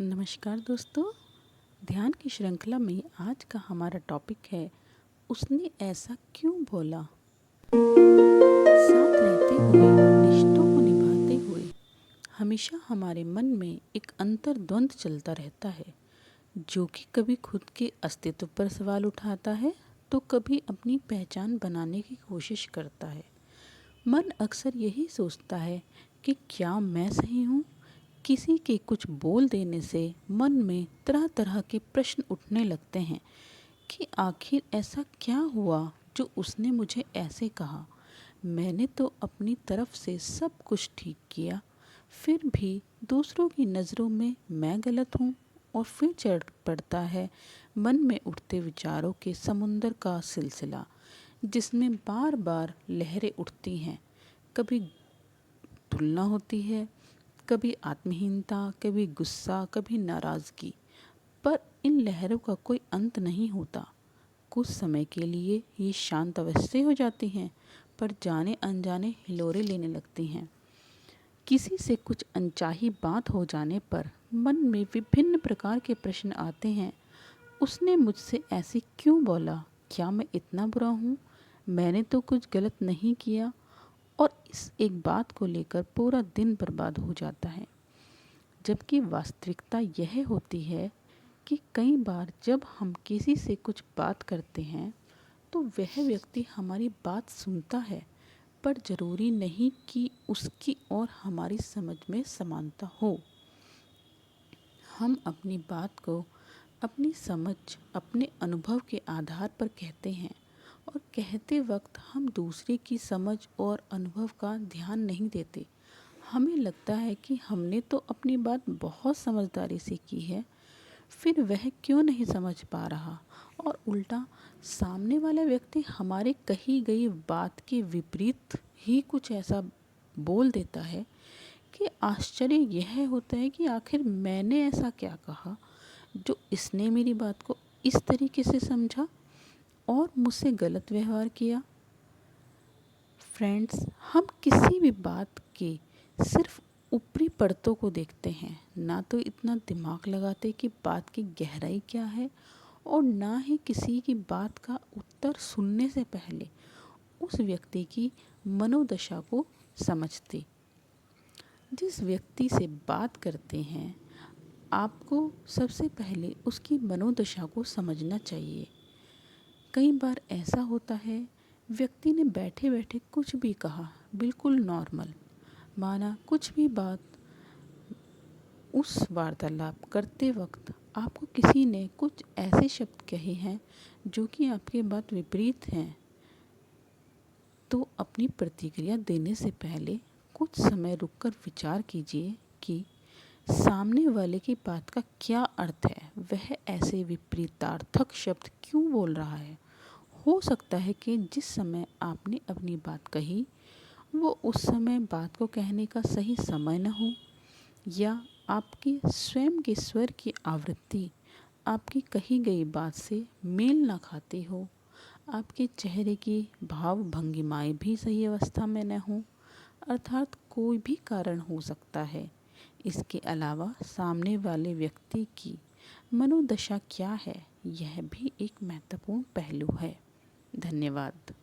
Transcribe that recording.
नमस्कार दोस्तों। ध्यान की श्रृंखला में आज का हमारा टॉपिक है, उसने ऐसा क्यों बोला। साथ रहते हुए, रिश्तों को निभाते हुए हमेशा हमारे मन में एक अंतर्द्वंद चलता रहता है, जो कि कभी खुद के अस्तित्व पर सवाल उठाता है तो कभी अपनी पहचान बनाने की कोशिश करता है। मन अक्सर यही सोचता है कि क्या मैं सही हूँ। किसी के कुछ बोल देने से मन में तरह तरह के प्रश्न उठने लगते हैं कि आखिर ऐसा क्या हुआ जो उसने मुझे ऐसे कहा। मैंने तो अपनी तरफ से सब कुछ ठीक किया, फिर भी दूसरों की नज़रों में मैं गलत हूँ। और फिर चढ़ पड़ता है मन में उठते विचारों के समुंदर का सिलसिला, जिसमें बार बार लहरें उठती हैं। कभी तुलना होती है, कभी आत्महीनता, कभी गुस्सा, कभी नाराज़गी। पर इन लहरों का कोई अंत नहीं होता। कुछ समय के लिए ये शांत अवश्य हो जाती हैं, पर जाने अनजाने हिलोरे लेने लगती हैं। किसी से कुछ अनचाही बात हो जाने पर मन में विभिन्न प्रकार के प्रश्न आते हैं। उसने मुझसे ऐसे क्यों बोला? क्या मैं इतना बुरा हूँ? मैंने तो कुछ गलत नहीं किया। और इस एक बात को लेकर पूरा दिन बर्बाद हो जाता है। जबकि वास्तविकता यह होती है कि कई बार जब हम किसी से कुछ बात करते हैं तो वह व्यक्ति हमारी बात सुनता है, पर ज़रूरी नहीं कि उसकी और हमारी समझ में समानता हो। हम अपनी बात को अपनी समझ, अपने अनुभव के आधार पर कहते हैं, और कहते वक्त हम दूसरे की समझ और अनुभव का ध्यान नहीं देते। हमें लगता है कि हमने तो अपनी बात बहुत समझदारी से की है, फिर वह क्यों नहीं समझ पा रहा। और उल्टा सामने वाला व्यक्ति हमारे कही गई बात के विपरीत ही कुछ ऐसा बोल देता है कि आश्चर्य यह होता है कि आखिर मैंने ऐसा क्या कहा जो इसने मेरी बात को इस तरीके से समझा और मुझसे गलत व्यवहार किया। फ्रेंड्स, हम किसी भी बात के सिर्फ ऊपरी परतों को देखते हैं, ना तो इतना दिमाग लगाते कि बात की गहराई क्या है, और ना ही किसी की बात का उत्तर सुनने से पहले उस व्यक्ति की मनोदशा को समझते। जिस व्यक्ति से बात करते हैं, आपको सबसे पहले उसकी मनोदशा को समझना चाहिए। कई बार ऐसा होता है, व्यक्ति ने बैठे बैठे कुछ भी कहा, बिल्कुल नॉर्मल, माना कुछ भी बात। उस वार्तालाप करते वक्त आपको किसी ने कुछ ऐसे शब्द कहे हैं जो कि आपके बात विपरीत हैं, तो अपनी प्रतिक्रिया देने से पहले कुछ समय रुककर विचार कीजिए कि सामने वाले की बात का क्या अर्थ है। वह ऐसे विपरीतार्थक शब्द क्यों बोल रहा है। हो सकता है कि जिस समय आपने अपनी बात कही वो उस समय बात को कहने का सही समय न हो, या आपके स्वयं के स्वर की आवृत्ति आपकी कही गई बात से मेल न खाती हो। आपके चेहरे की भाव भंगिमाएं भी सही अवस्था में न हो। अर्थात कोई भी कारण हो सकता है। इसके अलावा सामने वाले व्यक्ति की मनोदशा क्या है, यह भी एक महत्वपूर्ण पहलू है। धन्यवाद।